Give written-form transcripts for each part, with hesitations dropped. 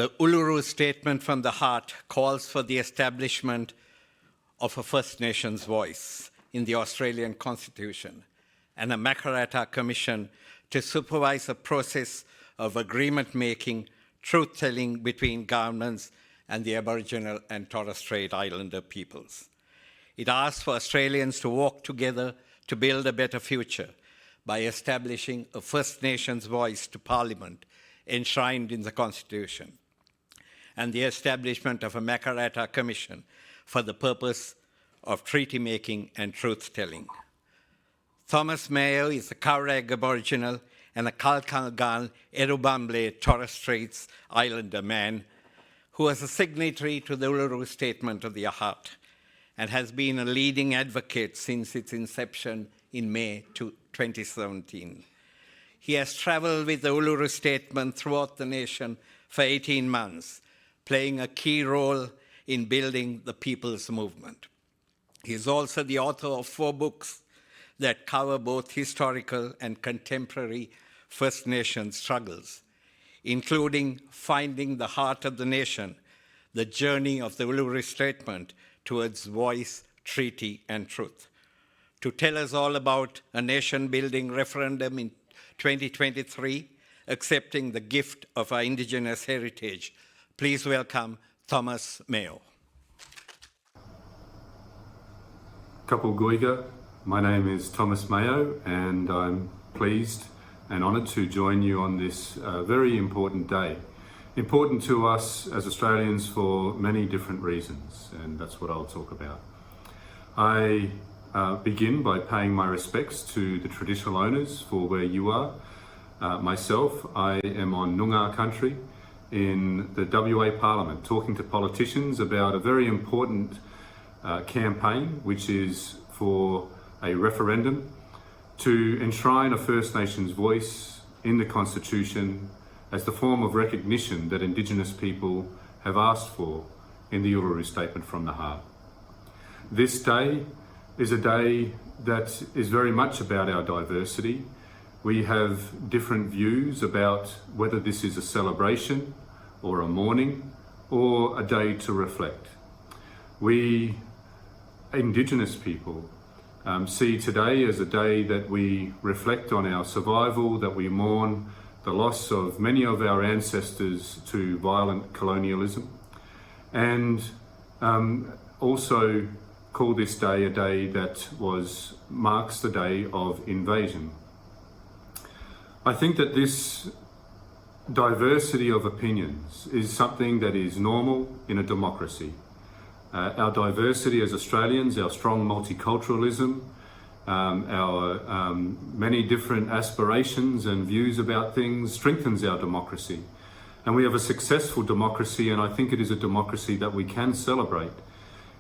The Uluru Statement from the Heart calls for the establishment of a First Nations voice in the Australian Constitution and a Makarrata Commission to supervise a process of agreement-making, truth-telling between governments and the Aboriginal and Torres Strait Islander peoples. It asks for Australians to work together to build a better future by establishing a First Nations voice to Parliament enshrined in the Constitution, and the establishment of a Makarrata Commission for the purpose of treaty-making and truth-telling. Thomas Mayo is a Kaurareg Aboriginal and a Kalkalgal Erubamle Torres Strait Islander man who was a signatory to the Uluru Statement of the Heart and has been a leading advocate since its inception in May 2017. He has travelled with the Uluru Statement throughout the nation for 18 months, playing a key role in building the people's movement. He is also the author of 4 books that cover both historical and contemporary First Nation struggles, including Finding the Heart of the Nation, the journey of the Uluru Statement towards voice, treaty, and truth. To tell us all about a nation-building referendum in 2023, accepting the gift of our Indigenous heritage, please welcome Thomas Mayo. Kapul Goiga, my name is Thomas Mayo, and I'm pleased and honoured to join you on this very important day. Important to us as Australians for many different reasons, and that's what I'll talk about. I begin by paying my respects to the traditional owners for where you are. Myself, I am on Noongar country in the WA Parliament, talking to politicians about a very important campaign, which is for a referendum to enshrine a First Nations voice in the Constitution as the form of recognition that Indigenous people have asked for in the Uluru Statement from the Heart. This day is a day that is very much about our diversity. We have different views about whether this is a celebration or a mourning or a day to reflect. We, Indigenous people, see today as a day that we reflect on our survival, that we mourn the loss of many of our ancestors to violent colonialism, and also call this day a day that marks the day of invasion. I think that this diversity of opinions is something that is normal in a democracy. Our diversity as Australians, our strong multiculturalism, our many different aspirations and views about things strengthens our democracy. And we have a successful democracy, and I think it is a democracy that we can celebrate,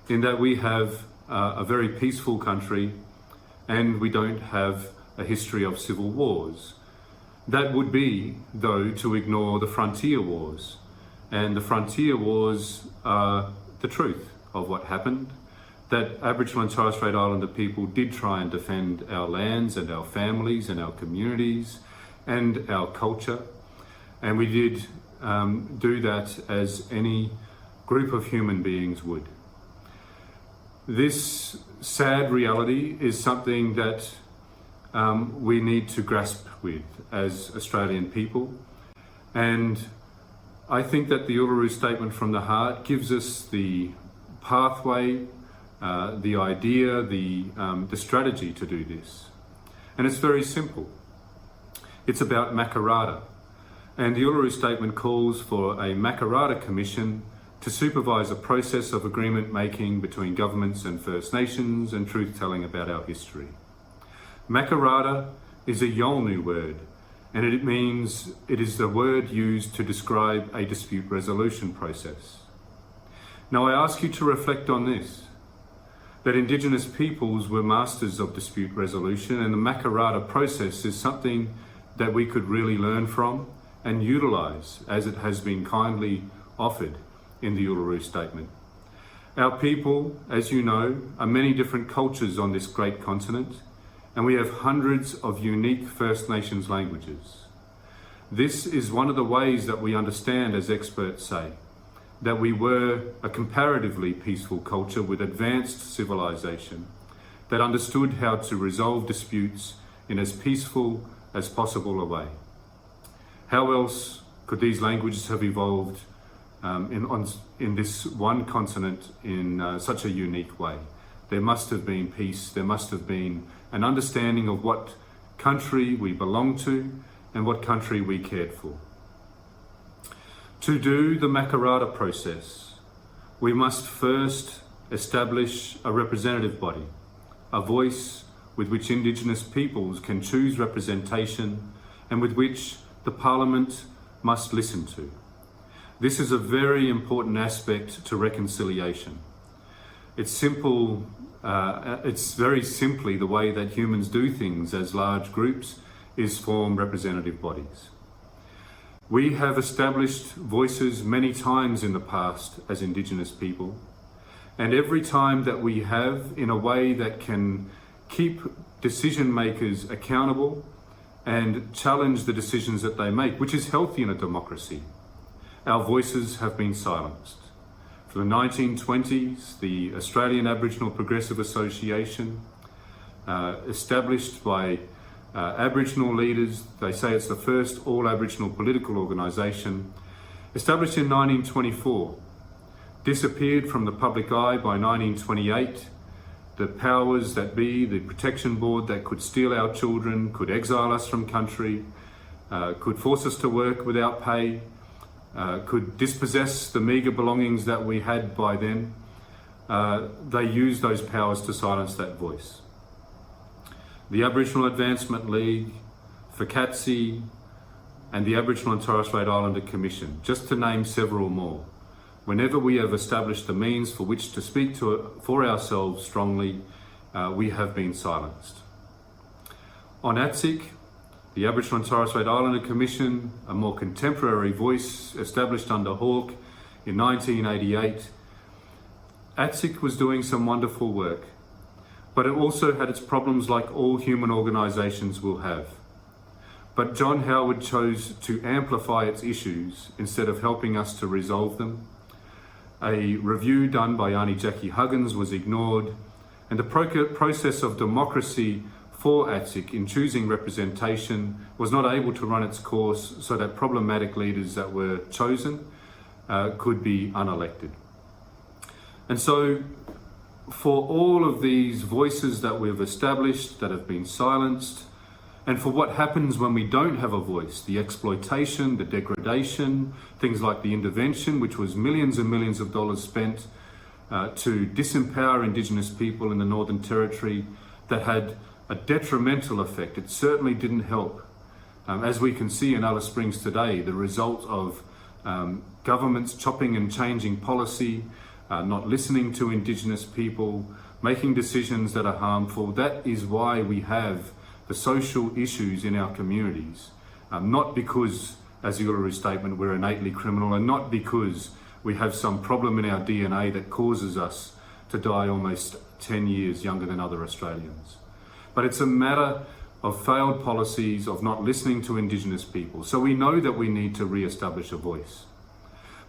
in that we have a very peaceful country and we don't have a history of civil wars. That would be, though, to ignore the frontier wars. And the frontier wars are the truth of what happened, that Aboriginal and Torres Strait Islander people did try and defend our lands and our families and our communities and our culture. And we did do that as any group of human beings would. This sad reality is something that we need to grasp with as Australian people. And I think that the Uluru Statement from the Heart gives us the pathway, the idea, the strategy to do this. And it's very simple. It's about Makarrata. And the Uluru Statement calls for a Makarrata Commission to supervise a process of agreement making between governments and First Nations and truth-telling about our history. Makarrata is a Yolngu word, and it means it is the word used to describe a dispute resolution process. Now I ask you to reflect on this, that Indigenous peoples were masters of dispute resolution, and the Makarrata process is something that we could really learn from and utilise as it has been kindly offered in the Uluru Statement. Our people, as you know, are many different cultures on this great continent, and we have hundreds of unique First Nations languages. This is one of the ways that we understand, as experts say, that we were a comparatively peaceful culture with advanced civilization that understood how to resolve disputes in as peaceful as possible a way. How else could these languages have evolved in this one continent in such a unique way? There must have been peace, there must have been an understanding of what country we belong to and what country we cared for. To do the Makarrata process, we must first establish a representative body, a voice with which Indigenous peoples can choose representation and with which the Parliament must listen to. This is a very important aspect to reconciliation. It's very simply the way that humans do things as large groups is form representative bodies. We have established voices many times in the past as Indigenous people, and every time that we have, in a way that can keep decision makers accountable and challenge the decisions that they make, which is healthy in a democracy, our voices have been silenced. For the 1920s, the Australian Aboriginal Progressive Association, established by Aboriginal leaders, they say it's the first all-Aboriginal political organisation, established in 1924, disappeared from the public eye by 1928. The powers that be, the protection board that could steal our children, could exile us from country, could force us to work without pay, could dispossess the meagre belongings that we had by then. They used those powers to silence that voice. The Aboriginal Advancement League, FCATSI, and the Aboriginal and Torres Strait Islander Commission, just to name several more. Whenever we have established the means for which to speak for ourselves strongly, we have been silenced. On ATSIC, the Aboriginal and Torres Strait Islander Commission, a more contemporary voice established under Hawke in 1988, ATSIC was doing some wonderful work, but it also had its problems like all human organisations will have. But John Howard chose to amplify its issues instead of helping us to resolve them. A review done by Aunty Jackie Huggins was ignored, and the process of democracy for ATSIC in choosing representation was not able to run its course so that problematic leaders that were chosen could be unelected. And so for all of these voices that we've established that have been silenced, and for what happens when we don't have a voice, the exploitation, the degradation, things like the intervention, which was millions and millions of dollars spent to disempower Indigenous people in the Northern Territory, that had a detrimental effect. It certainly didn't help. As we can see in Alice Springs today, the result of governments chopping and changing policy, not listening to Indigenous people, making decisions that are harmful. That is why we have the social issues in our communities. Not because, as the Uluru Statement, we're innately criminal, and not because we have some problem in our DNA that causes us to die almost 10 years younger than other Australians. But it's a matter of failed policies, of not listening to Indigenous people. So we know that we need to re-establish a voice.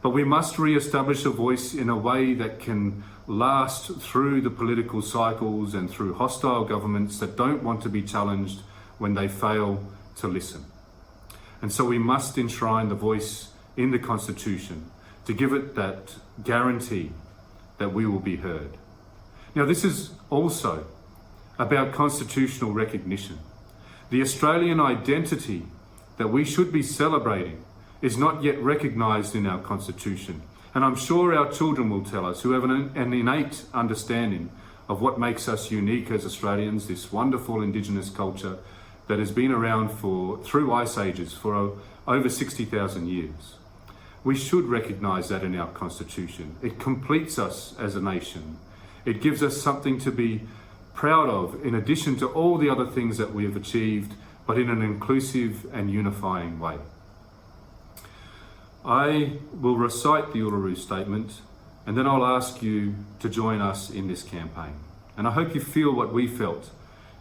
But we must re-establish a voice in a way that can last through the political cycles and through hostile governments that don't want to be challenged when they fail to listen. And so we must enshrine the voice in the Constitution to give it that guarantee that we will be heard. Now, this is also about constitutional recognition. The Australian identity that we should be celebrating is not yet recognised in our Constitution. And I'm sure our children will tell us, who have an innate understanding of what makes us unique as Australians, this wonderful Indigenous culture that has been around through ice ages for over 60,000 years. We should recognise that in our Constitution. It completes us as a nation. It gives us something to be proud of, in addition to all the other things that we have achieved, but in an inclusive and unifying way. I will recite the Uluru Statement, and then I'll ask you to join us in this campaign. And I hope you feel what we felt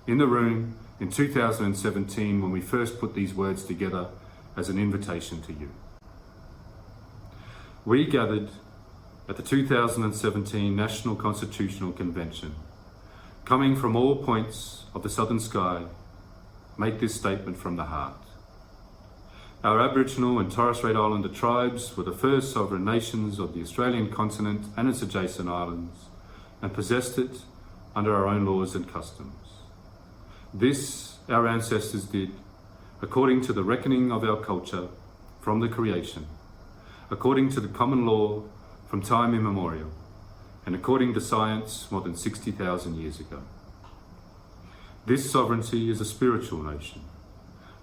in the room in 2017 when we first put these words together as an invitation to you. We gathered at the 2017 National Constitutional Convention, coming from all points of the southern sky, make this statement from the heart. Our Aboriginal and Torres Strait Islander tribes were the first sovereign nations of the Australian continent and its adjacent islands, and possessed it under our own laws and customs. This our ancestors did according to the reckoning of our culture from the creation, according to the common law from time immemorial, and according to science more than 60,000 years ago. This sovereignty is a spiritual notion,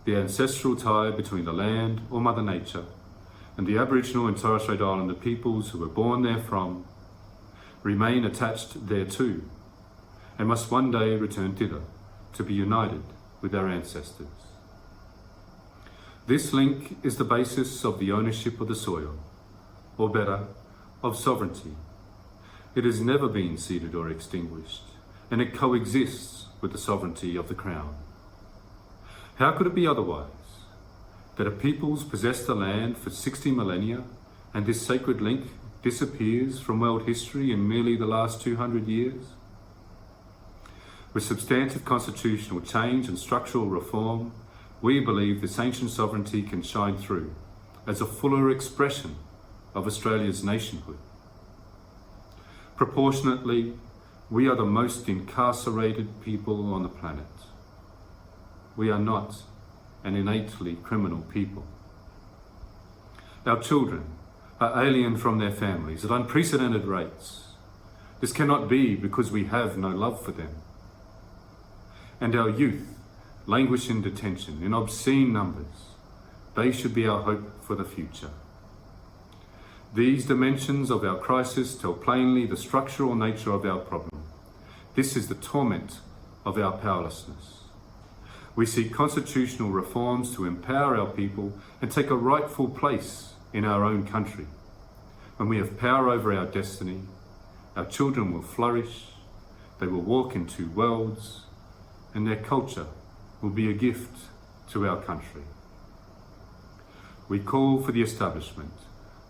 the ancestral tie between the land or Mother Nature and the Aboriginal and Torres Strait Islander peoples who were born therefrom, remain attached thereto, and must one day return thither to be united with our ancestors. This link is the basis of the ownership of the soil, or better, of sovereignty. It has never been ceded or extinguished, and it coexists with the sovereignty of the Crown. How could it be otherwise, that a peoples possess the land for 60 millennia and this sacred link disappears from world history in merely the last 200 years? With substantive constitutional change and structural reform, we believe this ancient sovereignty can shine through as a fuller expression of Australia's nationhood. Proportionately, we are the most incarcerated people on the planet. We are not an innately criminal people. Our children are alien from their families at unprecedented rates. This cannot be because we have no love for them. And our youth languish in detention in obscene numbers. They should be our hope for the future. These dimensions of our crisis tell plainly the structural nature of our problem. This is the torment of our powerlessness. We seek constitutional reforms to empower our people and take a rightful place in our own country. When we have power over our destiny, our children will flourish, they will walk in two worlds, and their culture will be a gift to our country. We call for the establishment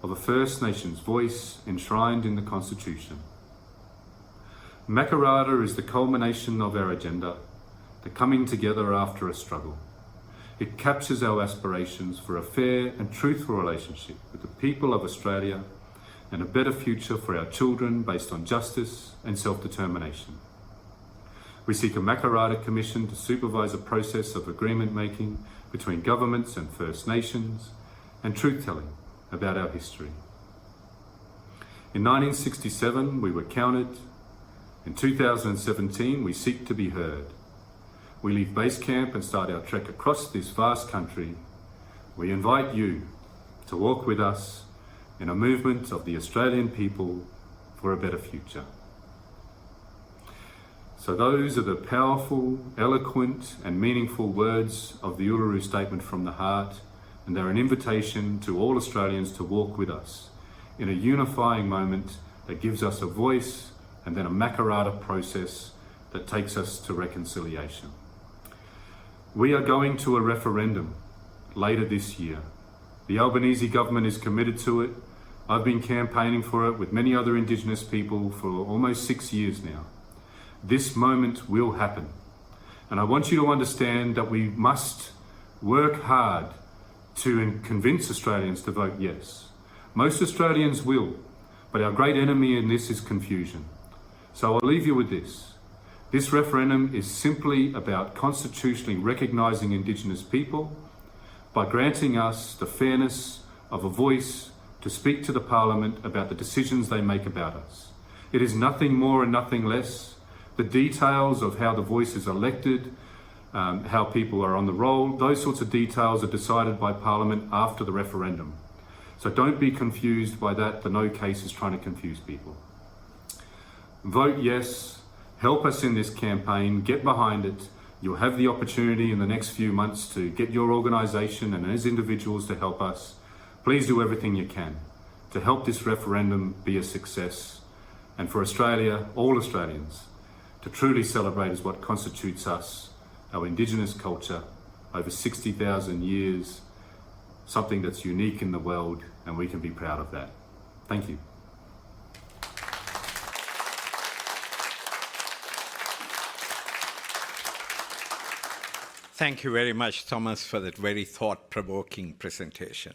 of a First Nations voice enshrined in the Constitution. Makarrata is the culmination of our agenda, the coming together after a struggle. It captures our aspirations for a fair and truthful relationship with the people of Australia and a better future for our children based on justice and self-determination. We seek a Makarrata Commission to supervise a process of agreement making between governments and First Nations and truth-telling about our history. In 1967, we were counted. In 2017, we seek to be heard. We leave base camp and start our trek across this vast country. We invite you to walk with us in a movement of the Australian people for a better future. So those are the powerful, eloquent and meaningful words of the Uluru Statement from the Heart, and they're an invitation to all Australians to walk with us in a unifying moment that gives us a voice and then a Makarrata process that takes us to reconciliation. We are going to a referendum later this year. The Albanese government is committed to it. I've been campaigning for it with many other Indigenous people for almost 6 years now. This moment will happen. And I want you to understand that we must work hard to convince Australians to vote yes. Most Australians will, but our great enemy in this is confusion. So I'll leave you with this. This referendum is simply about constitutionally recognising Indigenous people by granting us the fairness of a voice to speak to the Parliament about the decisions they make about us. It is nothing more and nothing less. The details of how the voice is elected, how people are on the roll, those sorts of details are decided by Parliament after the referendum. So don't be confused by that. The no case is trying to confuse people. Vote yes. Help us in this campaign, get behind it. You'll have the opportunity in the next few months to get your organisation and as individuals to help us. Please do everything you can to help this referendum be a success and for Australia, all Australians, to truly celebrate as what constitutes us, our Indigenous culture, over 60,000 years something that's unique in the world, and we can be proud of that. Thank you. Thank you very much, Thomas, for that very thought-provoking presentation.